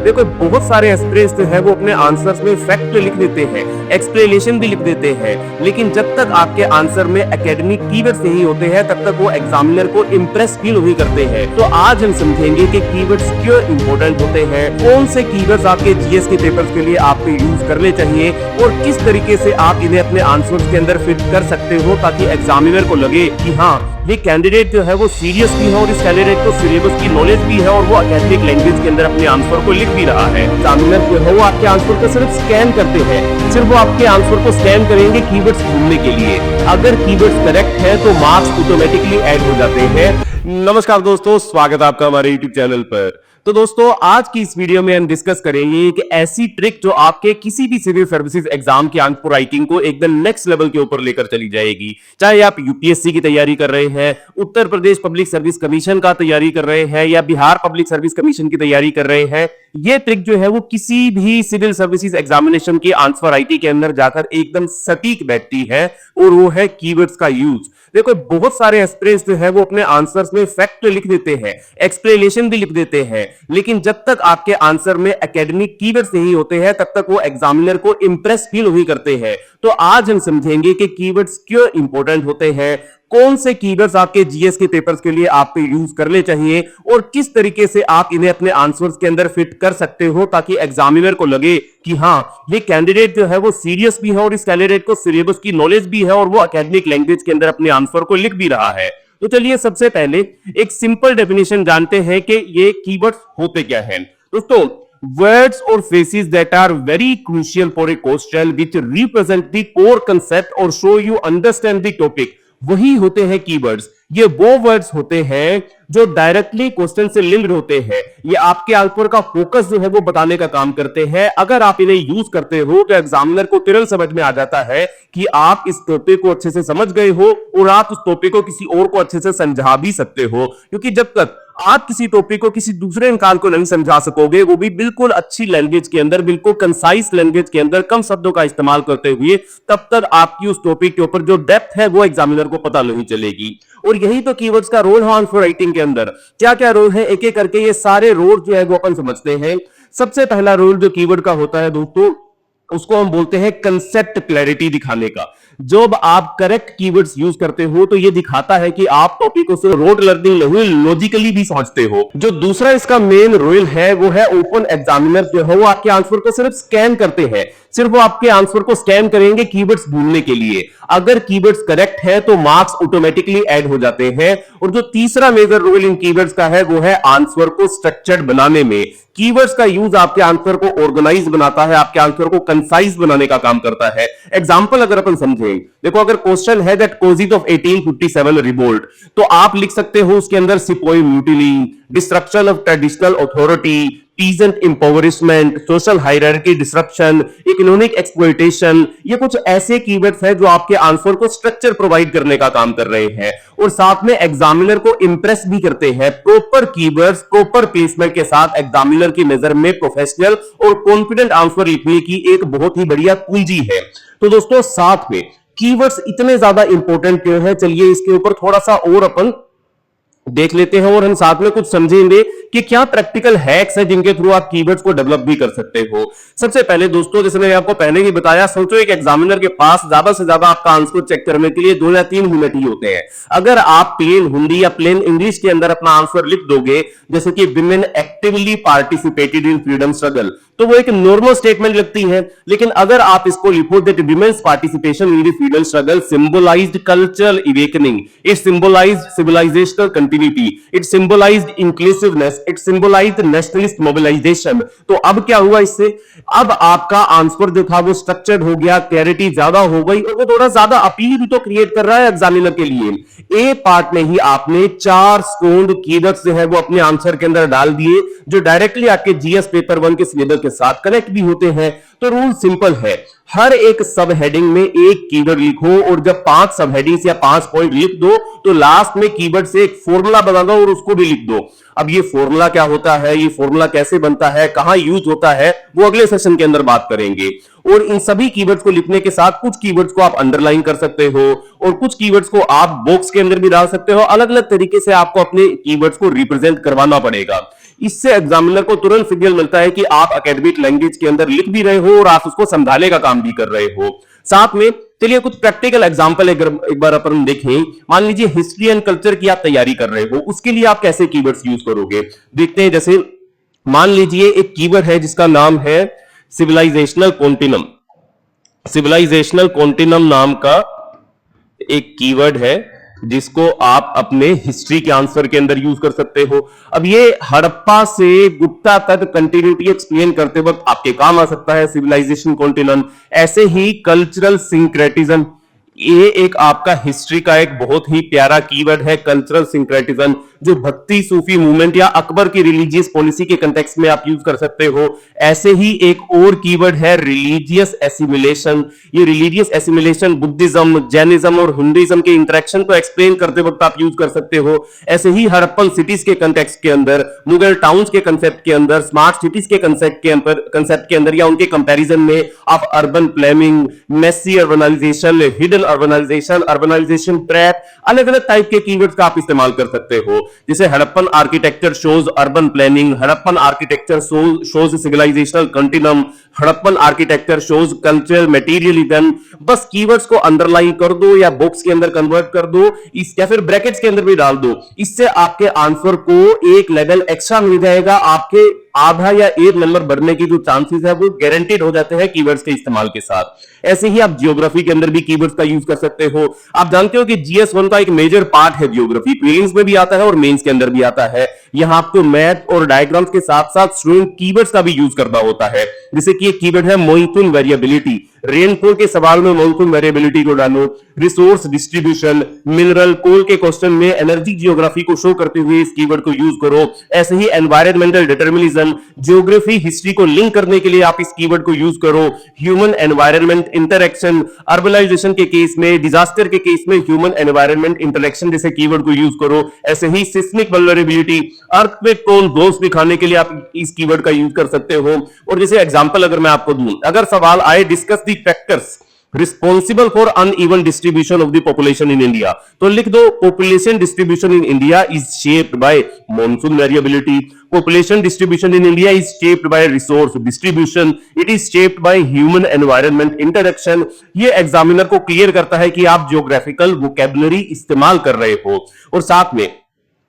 देखो बहुत सारे एस्पिरेंट्स जो है वो अपने आंसर्स में फैक्ट लिख देते हैं, एक्सप्लेनेशन भी लिख देते हैं, लेकिन जब तक आपके आंसर में एकेडमिक कीवर्ड्स नहीं होते हैं तब तक वो एग्जामिनर को इंप्रेस फील नहीं करते हैं। तो आज हम समझेंगे कि कीवर्ड्स क्यों इंपॉर्टेंट होते हैं, कौन से कीवर्ड्स आपके जीएस के पेपर्स के लिए आपको यूज करने चाहिए और किस तरीके से आप इन्हें अपने आंसर्स के अंदर फिट कर सकते हो ताकि एग्जामिनर को लगे कि हाँ ये कैंडिडेट जो है वो सीरियस भी है और इस कैंडिडेट को सिलेबस की नॉलेज भी है और वो एकेडमिक लैंग्वेज के अंदर अपने आंसर को लिख भी रहा है। एग्जामिनर जो है वो आपके आंसर को सिर्फ स्कैन करते हैं, सिर्फ वो आपके आंसर को स्कैन करेंगे कीवर्ड्स ढूंढने के लिए। अगर कीवर्ड्स करेक्ट है तो मार्क्स ऑटोमेटिकली ऐड हो जाते हैं। नमस्कार दोस्तों, स्वागत है आपका हमारे यूट्यूब चैनल पर। तो दोस्तों आज की इस वीडियो में हम डिस्कस करेंगे कि ऐसी ट्रिक जो आपके किसी भी सिविल सर्विसेज एग्जाम की आंसर राइटिंग को एकदम नेक्स्ट लेवल के ऊपर लेकर चली जाएगी। चाहे आप यूपीएससी की तैयारी कर रहे हैं, Uttar Pradesh public service commission का तैयारी कर रहे हैं या बिहार पब्लिक सर्विस कमीशन की तैयारी कर रहे हैं, ये ट्रिक जो है वो किसी भी सिविल सर्विसेज एग्जामिनेशन की आंसर राइटिंग के अंदर जाकर एकदम सटीक बैठती है और वो है कीवर्ड्स का यूज। देखो बहुत सारे एस्पिरेंट्स जो है वो अपने आंसर्स में फैक्ट लिख देते हैं, एक्सप्लेनेशन भी लिख देते हैं, लेकिन जब तक आपके आंसर में एकेडमिक कीवर्ड्स नहीं होते हैं तब तक वो एग्जामिनर को इंप्रेस फील नहीं करते हैं। तो आज हम समझेंगे कि कीवर्ड्स क्यों इंपॉर्टेंट होते हैं, कौन से कीवर्ड्स आपके जीएस के पेपर्स के लिए आपको यूज करने चाहिए और किस तरीके से आप इन्हें अपने आंसर्स के अंदर फिट कर सकते हो ताकि एग्जामिनर को लगे कि हाँ ये कैंडिडेट जो है वो सीरियस भी है और इस कैंडिडेट को सिलेबस की नॉलेज भी है और वो एकेडमिक लैंग्वेज के अंदर अपने आंसर को लिख भी रहा है। तो चलिए सबसे पहले एक सिंपल डेफिनेशन जानते हैं कि ये कीवर्ड्स होते क्या हैं। दोस्तों words or phrases that are very crucial for a question which represent the core concept or show you understand the topic, वही होते हैं कीवर्ड्स। ये वो वर्ड्स होते हैं जो डायरेक्टली क्वेश्चन से लिंक्ड होते हैं, ये आपके आंसर का फोकस जो है वो बताने का काम करते हैं। अगर आप इन्हें यूज करते हो तो एग्जामिनर को तुरंत समझ में आ जाता है कि आप इस टॉपिक को अच्छे से समझ गए हो और आप उस टॉपिक को किसी और को अच्छे से समझा भी सकते हो, क्योंकि जब तक आप किसी टॉपिक को किसी दूसरे इंसान को नहीं समझा सकोगे, वो भी बिल्कुल अच्छी लैंग्वेज के अंदर, बिल्कुल कंसाइज लैंग्वेज के अंदर, कम शब्दों का इस्तेमाल करते हुए, तब तक आपकी उस टॉपिक के ऊपर जो डेप्थ है वो एग्जामिनर को पता नहीं चलेगी। और यही तो कीवर्ड्स का रोल है आंसर राइटिंग के अंदर। क्या क्या रोल है, एक एक करके ये सारे रोल जो है वो अपन समझते हैं। सबसे पहला रोल जो कीवर्ड का होता है दोस्तों, उसको हम बोलते हैं कंसेप्ट क्लैरिटी दिखाने का। जब आप करेक्ट कीवर्ड्स यूज करते हो तो ये दिखाता है कि आप टॉपिक को सिर्फ रोड लर्निंग नहीं लॉजिकली भी समझते हो। जो दूसरा इसका मेन रोल है वो है ओपन एग्जामिनर जो है वो आपके आंसर को सिर्फ स्कैन करते हैं, सिर्फ वो आपके आंसर को स्कैन करेंगे कीवर्ड्स ढूंढने के लिए। अगर कीवर्ड्स करेक्ट है तो मार्क्स ऑटोमेटिकली ऐड हो जाते हैं। और जो तीसरा मेजर रोल इन कीवर्ड्स का है वो है आंसर को स्ट्रक्चर्ड बनाने में। कीवर्ड्स का यूज आपके आंसर को ऑर्गेनाइज बनाता है, आपके आंसर को कंसाइज बनाने का काम करता है। एग्जांपल अगर अपन समझें, देखो अगर क्वेश्चन है दैट कॉजेज ऑफ 1857 रिवोल्ट, तो आप लिख सकते हो उसके अंदर sepoy mutiny, destruction of traditional authority, peasant impoverishment, social hierarchy disruption, economic exploitation. ये कुछ ऐसे कीवर्ड्स हैं जो आपके आंसर को स्ट्रक्चर प्रोवाइड करने का काम कर रहे हैं और साथ में एग्जामिनर को इंप्रेस भी करते हैं। प्रॉपर कीवर्ड्स, प्रॉपर प्लेसमेंट के साथ एग्जामिनर की नजर में प्रोफेशनल और कॉन्फिडेंट आंसर लिखने की एक बहुत ही बढ़िया कुंजी है। तो दोस्तों साथ में कीवर्ड्स इतने ज्यादा इंपॉर्टेंट क्यों है, चलिए इसके ऊपर थोड़ा सा और अपन देख लेते हैं और हम साथ में कुछ समझेंगे कि क्या प्रैक्टिकल हैक्स है जिनके थ्रू आप कीवर्ड्स को डेवलप भी कर सकते हो। सबसे पहले दोस्तों, जैसे मैंने आपको पहले ही बताया, सोचो एक एग्जामिनर के पास ज्यादा से ज्यादा आपका आंसर चेक करने के लिए 2 या 3 मिनट ही होते हैं। अगर आप प्लेन हिंदी या प्लेन इंग्लिश के अंदर अपना आंसर लिख दोगे, जैसे कि women actively participated in freedom struggle, तो वो एक नॉर्मल स्टेटमेंट लगती है। लेकिन अगर आप इसको लिखो that women's participation in the freedom struggle symbolised cultural awakening, it symbolised civilisational continuity, it symbolised inclusiveness, it symbolised nationalist mobilisation, तो अब क्या हुआ इससे, अब आपका आंसर जो था वो स्ट्रक्चर्ड हो गया, क्लैरिटी ज्यादा हो गई और वो थोड़ा ज्यादा अपील भी तो क्रिएट कर रहा है एग्जामिनर के लिए। ए पार्ट में ही आपने 4 स्कोन्ड कीवर्ड्स जो है वो अपने आंसर के अंदर डाल दिए जो डायरेक्टली आपके जीएस पेपर 1 के सिलेबस के साथ कनेक्ट भी होते हैं। तो रूल सिंपल है, हर एक सब हेडिंग में एक कीवर्ड लिखो और जब 5 सब हेडिंग्स या 5 पॉइंट लिख दो तो लास्ट में कीवर्ड से एक फॉर्मूला बना दो और उसको भी लिख दो। अब ये फॉर्मूला क्या होता है, ये फॉर्मूला कैसे बनता है, कहां यूज होता है, वो अगले सेशन के अंदर बात करेंगे। और इन सभी कीवर्ड्स को लिखने के साथ कुछ कीवर्ड्स को आप अंडरलाइन कर सकते हो और कुछ कीवर्ड्स को आप बॉक्स के अंदर भी डाल सकते हो। अलग अलग तरीके से आपको अपने कीवर्ड्स को रिप्रेजेंट करवाना पड़ेगा। इससे एग्जामिनर को तुरंत सिग्नल मिलता है कि आप एकेडमिक लैंग्वेज के अंदर लिख भी रहे हो और आप उसको समझाने का काम भी कर रहे हो। साथ में चलिए कुछ प्रैक्टिकल एग्जांपल एक बार अपन देखें। मान लीजिए हिस्ट्री एंड कल्चर की आप तैयारी कर रहे हो, उसके लिए आप कैसे कीवर्ड्स यूज करोगे देखते हैं। जैसे मान लीजिए एक कीवर्ड है जिसका नाम है सिविलाइजेशनल कॉन्टिनम। सिविलाइजेशनल कॉन्टिनम नाम का एक कीवर्ड है जिसको आप अपने हिस्ट्री के आंसर के अंदर यूज कर सकते हो। अब ये हड़प्पा से गुप्ता तक कंटिन्यूटी एक्सप्लेन करते वक्त आपके काम आ सकता है सिविलाइजेशन कॉन्टिनेंट। ऐसे ही कल्चरल सिंक्रेटिज्म, ये एक आपका हिस्ट्री का एक बहुत ही प्यारा कीवर्ड है, कल्चरल सिंक्रेटिज्म, जो भक्ति सूफी मूवमेंट या अकबर की रिलीजियस पॉलिसी के कंटेक्स्ट में आप यूज कर सकते हो। ऐसे ही एक और कीवर्ड है रिलीजियस एसिमिलेशन। ये रिलीजियस एसिमिलेशन बुद्धिज्म, जैनिज्म और हिंदुइज्म के इंटरेक्शन को एक्सप्लेन करते वक्त आप यूज कर सकते हो। ऐसे ही हड़प्पन सिटीज के कंटेक्स्ट के अंदर, मुगल टाउन्स के कंसेप्ट के अंदर, स्मार्ट सिटीज के कंसेप्ट के अंदर या उनके कंपैरिजन में आप urban planning, messy urbanisation, hidden urbanisation trap, अलग अलग टाइप के कीवर्ड्स का आप इस्तेमाल कर सकते हो। जैसे Harappan architecture shows urban planning, Harappan architecture shows civilisational continuum, Harappan architecture shows cultural materialism. बस कीवर्ड्स को अंडरलाइन कर दो या बॉक्स के अंदर कन्वर्ट कर दो, या फिर ब्रैकेट्स के अंदर भी डाल दो। इससे आपके आंसर को एक लेवल एक्स्ट्रा मिल जाएगा। आपके आधा या एक नंबर बढ़ने की जो चांसेस है वो गारंटीड हो जाते हैं कीवर्ड्स के इस्तेमाल के साथ। ऐसे ही आप जियोग्राफी के अंदर भी कीवर्ड्स का यूज कर सकते हो। आप जानते हो कि जीएस1 का एक मेजर पार्ट है जियोग्राफी, प्रीलिम्स में भी आता है और मेंस के अंदर भी आता है। यहां आपको मैथ और डायग्राम्स के साथ साथ स्टूडेंट कीवर्ड्स का भी यूज करना होता है। जैसे कि एक कीवर्ड है मॉनसून वेरिएबिलिटी, रेनफॉल के सवाल में मॉनसून वेरिएबिलिटी को डालो। रिसोर्स डिस्ट्रीब्यूशन, मिनरल कोल के क्वेश्चन में एनर्जी जियोग्राफी को शो करते हुए इस कीवर्ड को यूज करो। ऐसे ही एनवायरमेंटल डिटरमिनिज्म, ज्योग्राफी हिस्ट्री को लिंक करने के लिए आप इस कीवर्ड को यूज करो। ह्यूमन एनवायरमेंट इंटरेक्शन, अर्बनाइजेशन के केस में, डिजास्टर के केस में ह्यूमन एनवायरमेंट इंटरेक्शन जैसे कीवर्ड को यूज करो। ऐसे ही सिस्मिक वल्नरेबिलिटी, अर्थक्वेक कोन दोष दिखाने के लिए आप इस कीवर्ड का यूज कर सकते हो। और जैसे एग्जांपल अगर मैं आपको दूं, अगर सवाल आए discuss the factors responsible for uneven distribution of the population in India, तो लिख दो population distribution in India is shaped by monsoon variability, population distribution in India is shaped by resource distribution, it is shaped by human environment interaction। ये examiner को clear करता है कि आप geographical vocabulary इस्तेमाल कर रहे हो। और साथ में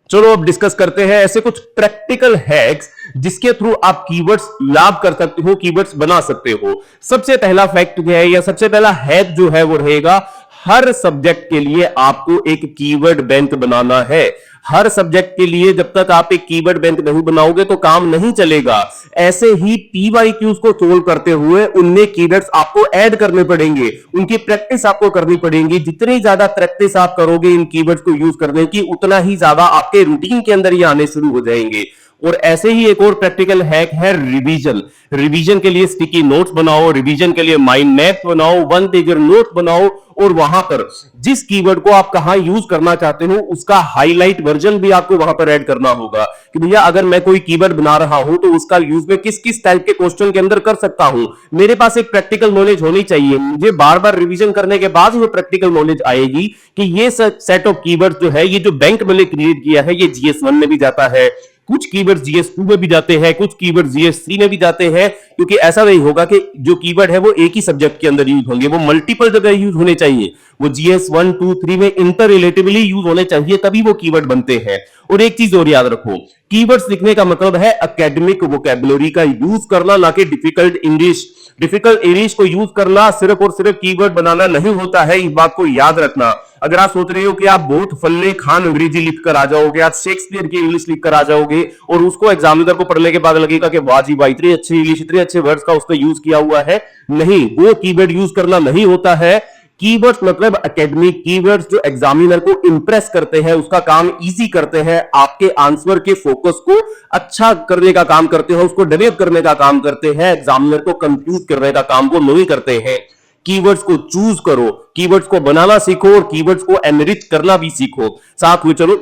चलो अब डिस्कस करते हैं ऐसे कुछ प्रैक्टिकल हैक्स जिसके थ्रू आप कीवर्ड्स लाभ कर सकते हो, कीवर्ड्स बना सकते हो। सबसे पहला फैक्ट जो है या सबसे पहला हैक जो है वो रहेगा, हर सब्जेक्ट के लिए आपको एक कीवर्ड बैंक बनाना है। हर सब्जेक्ट के लिए जब तक आप एक कीवर्ड बैंक नहीं बनाओगे तो काम नहीं चलेगा। ऐसे ही पीवाईक्यूज को सोल्व करते हुए उनमें कीवर्ड्स आपको ऐड करने पड़ेंगे, उनकी प्रैक्टिस आपको करनी पड़ेगी। जितनी ज्यादा प्रैक्टिस आप करोगे इन कीवर्ड्स को यूज करने की, उतना ही ज्यादा आपके रूटीन के अंदर ये आने शुरू हो जाएंगे। और ऐसे ही एक और प्रैक्टिकल हैक है रिवीजन। रिवीजन के लिए स्टिकी नोट्स बनाओ, रिवीजन के लिए माइंड मैप बनाओ, वन पेजर नोट बनाओ और वहां पर जिस कीवर्ड को आप कहां यूज करना चाहते हो उसका हाईलाइट वर्जन भी आपको वहां पर ऐड करना होगा कि भैया अगर मैं कोई कीवर्ड बना रहा हूं तो उसका यूज मैं किस किस टाइप के क्वेश्चन के अंदर कर सकता हूं। मेरे पास एक प्रैक्टिकल नॉलेज होनी चाहिए, मुझे बार बार रिवीजन करने के बाद ही प्रैक्टिकल नॉलेज आएगी कि ये सेट ऑफ कीवर्ड जो है, ये जो बैंक मैंने क्रिएट किया है, ये जीएस1 में भी जाता है, कुछ कीवर्ड जीएस2 में भी जाते हैं, कुछ कीवर्ड जीएस3 में भी जाते हैं। क्योंकि ऐसा नहीं होगा कि जो कीवर्ड है वो एक ही सब्जेक्ट के अंदर यूज होंगे, वो मल्टीपल जगह यूज होने चाहिए। वो जीएस1, 2, 3 में इंटर रिलेटिवली यूज होने चाहिए, तभी वो कीवर्ड बनते हैं। और एक चीज और याद रखो, कीवर्ड्स लिखने का मतलब है एकेडमिक वोकैबुलरी का यूज करना, ना कि डिफिकल्ट इंग्लिश। डिफिकल्ट इंग्लिश को यूज करना सिर्फ और सिर्फ कीवर्ड बनाना नहीं होता है, इस बात को याद रखना। अगर आप सोच रहे हो कि आप बहुत फल्ले खान अंग्रेजी लिखकर आ जाओगे, आप शेक्सपियर की इंग्लिश लिखकर आ जाओगे और उसको एग्जामिनर को पढ़ने के बाद लगेगा कि वाह जी वाह इतनी अच्छी इंग्लिश, इतने अच्छे वर्ड्स का उसका यूज किया हुआ है, नहीं, वो कीवर्ड यूज करना नहीं होता है। कीवर्ड्स मतलब एकेडमिक कीवर्ड्स जो एग्जामिनर को इंप्रेस करते हैं, उसका काम इजी करते हैं, आपके आंसर के फोकस को अच्छा करने का काम करते हैं, उसको डेवलप करने का काम करते हैं, एग्जामिनर को कंफ्यूज करने का काम वो नहीं करते हैं। कीवर्ड्स को चूज करो, कीवर्ड्स को बनाना सीखो और कीवर्ड्स को एनरिच करना भी सीखो। साथ में चलो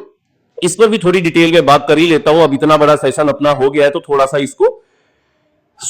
इस पर भी थोड़ी डिटेल में बात कर ही लेता हूं। अब इतना बड़ा सेशन अपना हो गया है तो थोड़ा सा इसको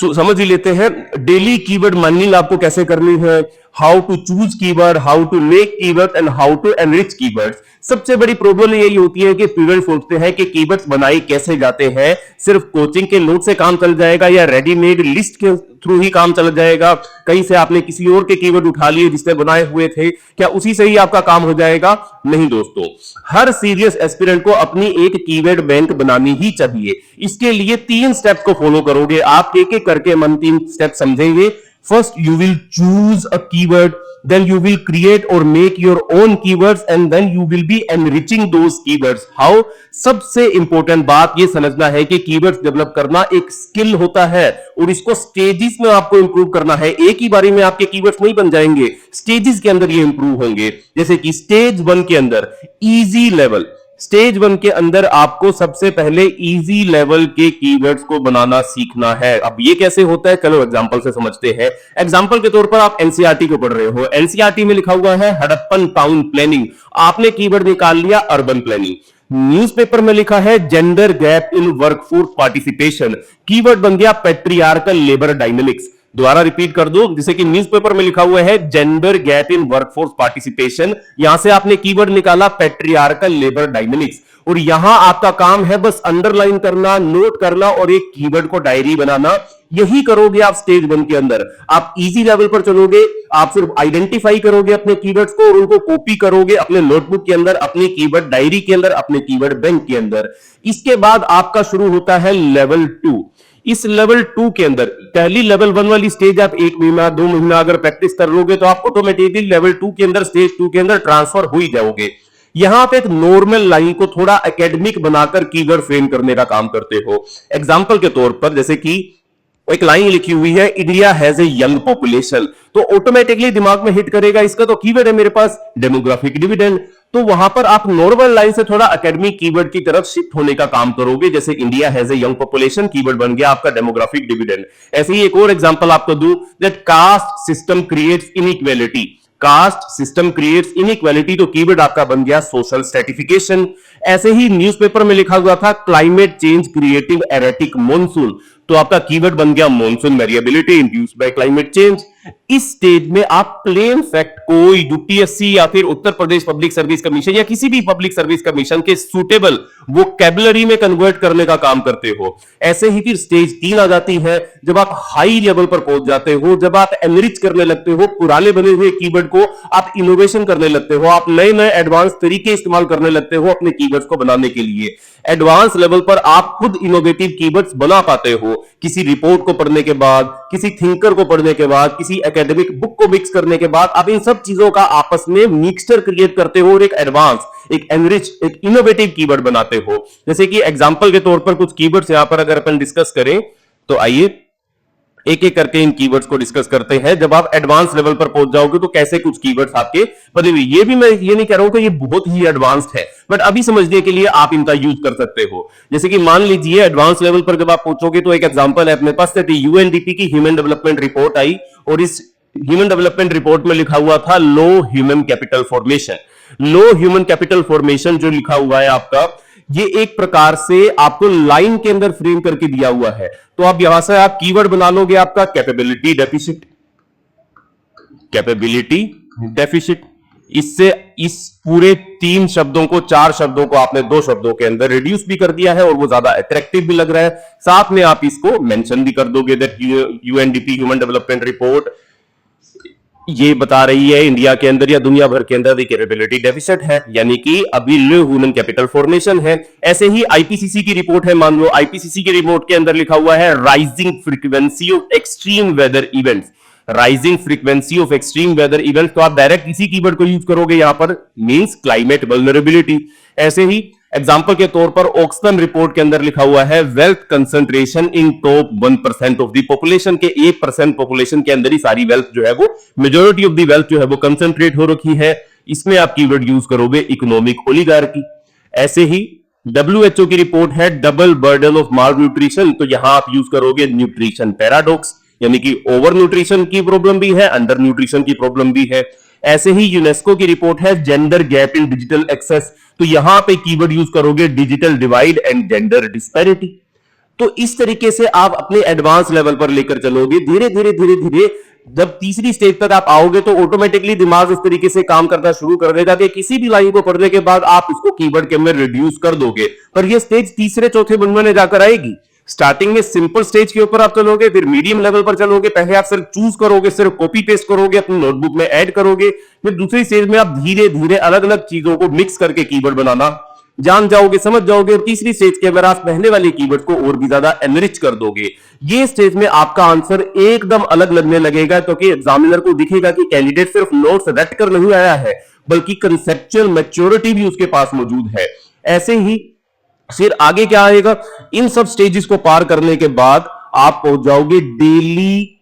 समझ ही लेते हैं डेली कीवर्ड माइनिंग आपको कैसे करनी है, how to choose keyword, how to make keyword and how to enrich keywords. सबसे बड़ी प्रॉब्लम यही होती है कि स्टूडेंट सोचते हैं कि कीवर्ड्स बनाए कैसे जाते हैं, सिर्फ कोचिंग के नोट से काम चल जाएगा या रेडीमेड लिस्ट के थ्रू ही काम चल जाएगा, कहीं से आपने किसी और के कीवर्ड उठा लिए जिसने बनाए हुए थे, क्या उसी से ही आपका काम हो जाएगा? नहीं दोस्तों, हर सीरियस एस्पिरेंट को अपनी एक कीवर्ड बैंक बनानी ही चाहिए। इसके लिए 3 स्टेप को फॉलो करोगे आप, एक एक करके मन 3 स्टेप समझेंगे। First, you will choose a keyword, then you will create or make your own keywords, and then you will be enriching those keywords. How? सबसे इंपॉर्टेंट बात ये समझना है कि कीवर्ड्स डेवलप करना एक स्किल होता है और इसको स्टेजेस में आपको इंप्रूव करना है। एक ही बारी में आपके कीवर्ड्स नहीं बन जाएंगे, स्टेजेस के अंदर ये इंप्रूव होंगे। जैसे कि स्टेज 1 के अंदर इजी लेवल, स्टेज 1 के अंदर आपको सबसे पहले इजी लेवल के कीवर्ड्स को बनाना सीखना है। अब ये कैसे होता है, चलो एग्जांपल से समझते हैं। एग्जांपल के तौर पर आप एनसीईआरटी को पढ़ रहे हो, एनसीईआरटी में लिखा हुआ है हड़प्पन टाउन प्लानिंग, आपने कीवर्ड निकाल लिया अर्बन प्लानिंग। न्यूज़पेपर में लिखा है जेंडर गैप इन वर्कफोर्स पार्टिसिपेशन, कीवर्ड बन गया पैट्रियार्कल लेबर डायनेमिक्स। दोबारा रिपीट कर दो, जैसे कि न्यूज़पेपर में लिखा हुआ है जेंडर गैप इन वर्कफोर्स पार्टिसिपेशन, यहां से आपने कीवर्ड निकाला पैट्रियार्कल लेबर डायनेमिक्स, और यहां आपका काम है बस अंडरलाइन करना, नोट करना और एक कीवर्ड को डायरी बनाना। यही करोगे आप स्टेज 1 के अंदर। आप इजी लेवल पर चलोगे, आप सिर्फ आइडेंटिफाई करोगे अपने कीवर्ड्स को और उनको कॉपी करोगे अपने नोटबुक के अंदर, अपनी कीवर्ड डायरी के अंदर, अपने कीवर्ड बैंक के अंदर। इसके बाद आपका शुरू होता है लेवल 2। इस लेवल 2 के अंदर पहली लेवल 1 वाली स्टेज आप 1 महीना 2 महीना अगर प्रैक्टिस कर लोगे तो आप ऑटोमेटिकली लेवल 2 के अंदर, स्टेज 2 के अंदर ट्रांसफर हो ही जाओगे। यहां पे एक नॉर्मल लाइन को थोड़ा एकेडमिक बनाकर कीवर्ड फ्रेम करने का काम करते हो। एग्जांपल के तौर पर जैसे कि एक लाइन लिखी हुई है India has a young population, तो ऑटोमेटिकली दिमाग में हिट करेगा इसका तो कीवर्ड है मेरे पास डेमोग्राफिक डिविडेंड। तो वहां पर आप नॉर्मल लाइन से थोड़ा एकेडमिक कीवर्ड की तरफ शिफ्ट होने का काम करोगे, जैसे India has a young population, keyword बन गया आपका डेमोग्राफिक डिविडेंड। ऐसे ही एक और एग्जांपल आपको दूं, that caste system creates inequality, caste system creates inequality, तो कीवर्ड आपका बन गया सोशल स्ट्रेटिफिकेशन। ऐसे ही न्यूज़पेपर में लिखा हुआ था climate change creating erratic monsoon, तो आपका कीवर्ड बन गया monsoon variability induced by climate change. इस स्टेज में आप प्लेन फैक्ट को यूपीएससी या फिर Uttar Pradesh public service commission या किसी भी पब्लिक सर्विस कमीशन के सुटेबल वोकैबुलरी में कन्वर्ट करने का काम करते हो। ऐसे ही फिर स्टेज 3 आ जाती है, जब आप हाई लेवल पर पहुंच जाते हो, जब आप एनरिच करने लगते हो पुराने बने हुए कीवर्ड को, आप इनोवेशन करने लगते हो, आप नए नए एडवांस तरीके इस्तेमाल करने लगते हो अपने कीवर्ड्स को बनाने के लिए। एडवांस लेवल पर आप खुद इनोवेटिव कीवर्ड्स बना पाते हो, किसी रिपोर्ट को पढ़ने के बाद, किसी थिंकर को पढ़ने के बाद, किसी एकेडमिक बुक को मिक्स करने के बाद आप इन सब चीजों का आपस में मिक्सचर क्रिएट करते हो और एक एडवांस, एक एनरिच, एक इनोवेटिव कीवर्ड बनाते हो। जैसे कि एग्जांपल के तौर पर कुछ कीवर्ड्स यहां पर अगर अपन डिस्कस करें तो आइए एक एक करके इन कीवर्ड्स को डिस्कस करते हैं। जब आप एडवांस लेवल पर पहुंच जाओगे तो कैसे कुछ कीवर्ड्स आपके बने हुए, ये भी मैं ये नहीं कह रहा हूं कि ये बहुत ही एडवांस्ड है, बट अभी समझने के लिए आप इनका यूज कर सकते हो। जैसे कि मान लीजिए एडवांस लेवल पर जब आप पहुंचोगे तो एक एग्जांपल है अपने पास, यूएनडीपी की ह्यूमन डेवलपमेंट रिपोर्ट आई और इस ह्यूमन डेवलपमेंट रिपोर्ट में लिखा हुआ था लो ह्यूमन कैपिटल फॉर्मेशन। लो ह्यूमन कैपिटल फॉर्मेशन जो लिखा हुआ है आपका, ये एक प्रकार से आपको लाइन के अंदर फ्रेम करके दिया हुआ है। तो आप यहां से आप कीवर्ड बना लोगे आपका कैपेबिलिटी डेफिसिट, कैपेबिलिटी डेफिसिट। इससे इस पूरे 3 शब्दों को 4 शब्दों को आपने 2 शब्दों के अंदर रिड्यूस भी कर दिया है और वो ज्यादा अट्रैक्टिव भी लग रहा है। साथ में आप इसको मेंशन भी कर दोगे that UNDP human development report ये बता रही है इंडिया के अंदर या दुनिया भर के अंदर कैपेबिलिटी डेफिसिट है, यानी कि अभी लो ह्यूमन कैपिटल फॉर्मेशन है। ऐसे ही आईपीसीसी की रिपोर्ट है, मान लो आईपीसीसी की रिपोर्ट के अंदर लिखा हुआ है rising frequency of extreme weather events, rising frequency of extreme weather events, तो आप डायरेक्ट इसी कीवर्ड को यूज करोगे यहां पर, मींस क्लाइमेट वल्नरेबिलिटी। ऐसे ही एग्जांपल के तौर पर ऑक्सफर्ड रिपोर्ट के अंदर लिखा हुआ है wealth concentration in top 1% of the population, के 1% पॉपुलेशन के अंदर ही सारी वेल्थ जो है वो, मेजॉरिटी ऑफ द वेल्थ जो है वो कंसंट्रेट हो रखी है। इसमें आप कीवर्ड यूज करोगे इकोनॉमिक ओलिगार्की। ऐसे ही WHO की रिपोर्ट है double burden of mall nutrition, तो यहां आप यूज करोगे न्यूट्रिशन पैराडॉक्स, यानी कि ओवर न्यूट्रिशन की प्रॉब्लम भी है, अंडर न्यूट्रिशन की प्रॉब्लम भी है। ऐसे ही यूनेस्को की रिपोर्ट है gender gap in digital access, तो यहां पे कीवर्ड यूज करोगे digital divide and gender disparity. तो इस तरीके से आप अपने एडवांस लेवल पर लेकर चलोगे। धीरे धीरे धीरे धीरे जब तीसरी स्टेज तक आप आओगे तो ऑटोमेटिकली दिमाग इस तरीके से काम करना शुरू कर देगा कि किसी भी लाइन को पढ़ने के बाद आप इसको कीवर्ड के अंदर रिड्यूस कर दोगे। पर यह स्टेज तीसरे चौथे बनने में जाकर आएगी। स्टार्टिंग में सिंपल स्टेज के ऊपर आप चलोगे, फिर मीडियम लेवल पर चलोगे। पहले आप सिर्फ चूज करोगे, सिर्फ कॉपी पेस्ट करोगे, अपनी नोटबुक में ऐड करोगे। फिर दूसरी स्टेज में आप धीरे धीरे अलग अलग चीजों को मिक्स करके कीवर्ड बनाना जान जाओगे, समझ जाओगे। और तीसरी स्टेज के अंदर आप पहले वाले कीवर्ड को और भी ज्यादा एनरिच कर दोगे। ये स्टेज में आपका आंसर एकदम अलग लगने लगेगा, क्योंकि एग्जामिनर को दिखेगा कि कैंडिडेट सिर्फ नोट्स रट कर नहीं आया है, बल्कि कंसेप्चुअल मैच्योरिटी भी उसके पास मौजूद है। ऐसे ही फिर आगे क्या आएगा, इन सब स्टेजेस को पार करने के बाद आप पहुंच जाओगे डेली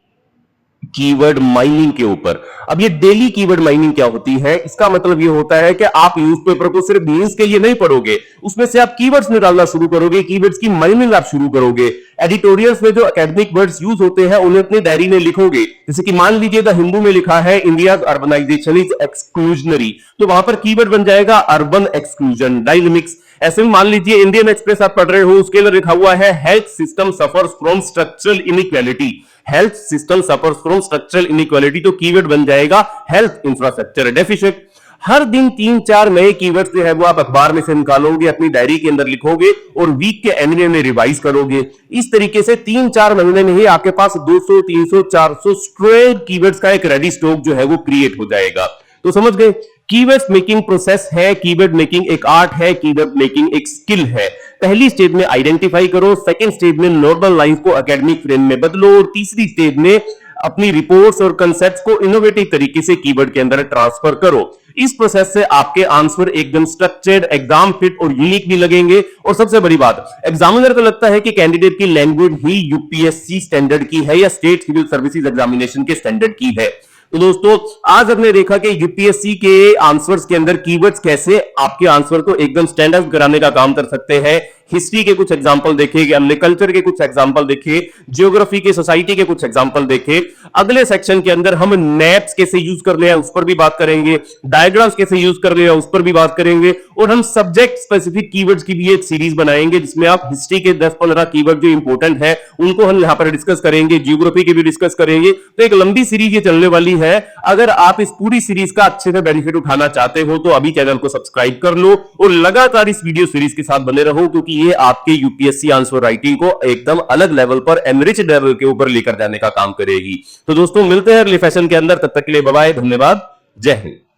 कीवर्ड माइनिंग के ऊपर। अब ये डेली कीवर्ड माइनिंग क्या होती है, इसका मतलब ये होता है कि आप न्यूज़पेपर को सिर्फ मीन्स के लिए नहीं पढ़ोगे, उसमें से आप कीवर्ड्स निकालना शुरू करोगे, कीवर्ड्स की माइनिंग आप शुरू करोगे। एडिटोरियल्स में जो एकेडमिक वर्ड्स यूज होते हैं उन्हें अपनी डायरी में लिखोगे। जैसे कि मान लीजिए द हिंदू में लिखा है इंडिया अर्बनाइजेशन इज एक्सक्लूजनरी, तो वहां पर कीवर्ड बन जाएगा अर्बन एक्सक्लूजन, डायनेमिक्स। ऐसे में मान लीजिए इंडियन एक्सप्रेस आप पढ़ रहे हो, उसके अंदर लिखा हुआ है health system suffers from structural inequality, health system suffers from structural inequality, तो कीवर्ड बन जाएगा हेल्थ इंफ्रास्ट्रक्चर डेफिशिट। हर दिन 3-4 नए कीवर्ड्स जो है वो आप अखबार में से निकालोगे, अपनी डायरी के अंदर लिखोगे और वीक के एंड में रिवाइज करोगे। इस तरीके से 3-4 महीने में ही आपके पास 200, 300, 400 स्ट्रेट कीवर्ड्स का एक रेडी स्टॉक जो है वो क्रिएट हो जाएगा। तो समझ गए, कीवर्ड मेकिंग प्रोसेस है, कीवर्ड मेकिंग एक आर्ट है, कीवर्ड मेकिंग एक स्किल है। पहली स्टेज में आइडेंटिफाई करो, सेकंड स्टेज में नॉर्मल लाइंस को एकेडमिक फ्रेम में बदलो, और तीसरी स्टेज में अपनी रिपोर्ट्स और कंसेप्ट्स को इनोवेटिव तरीके से कीवर्ड के अंदर ट्रांसफर करो। इस प्रोसेस से आपके आंसर एकदम स्ट्रक्चर्ड, एग्जाम फिट और यूनिक भी लगेंगे। और सबसे बड़ी बात, एग्जामिनर को लगता है कि कैंडिडेट की लैंग्वेज ही यूपीएससी स्टैंडर्ड की है या स्टेट सिविल सर्विसेज एग्जामिनेशन के स्टैंडर्ड की है। तो दोस्तों आज हमने देखा कि यूपीएससी के आंसर्स के अंदर कीवर्ड्स कैसे आपके आंसर को एकदम स्टैंड आउट कराने का काम कर सकते हैं। हिस्ट्री के कुछ एग्जांपल देखे, हमने कल्चर के कुछ एग्जांपल देखे, जियोग्राफी के, सोसाइटी के कुछ एग्जांपल देखे। अगले सेक्शन के अंदर हम मैप्स कैसे यूज कर रहे हैं उस पर भी बात करेंगे, डायग्राम्स कैसे यूज कर रहे हैं उस पर भी बात करेंगे, और हम सब्जेक्ट स्पेसिफिक कीवर्ड्स की भी एक सीरीज बनाएंगे जिसमें आप हिस्ट्री के 10-15 कीवर्ड जो इंपॉर्टेंट है उनको हम यहां पर डिस्कस करेंगे, जियोग्राफी की भी डिस्कस करेंगे। तो एक लंबी सीरीज ये चलने वाली है। अगर आप इस पूरी सीरीज का अच्छे से बेनिफिट उठाना चाहते हो तो अभी चैनल को सब्सक्राइब कर लो और लगातार इस वीडियो सीरीज के साथ बने रहो, क्योंकि ये आपके यूपीएससी आंसर राइटिंग को एकदम अलग लेवल पर, एनरिच लेवल के ऊपर लेकर जाने का काम करेगी। तो दोस्तों मिलते हैं अगले सेशन के अंदर, तब तक के लिए बाय बाय, धन्यवाद, जय हिंद।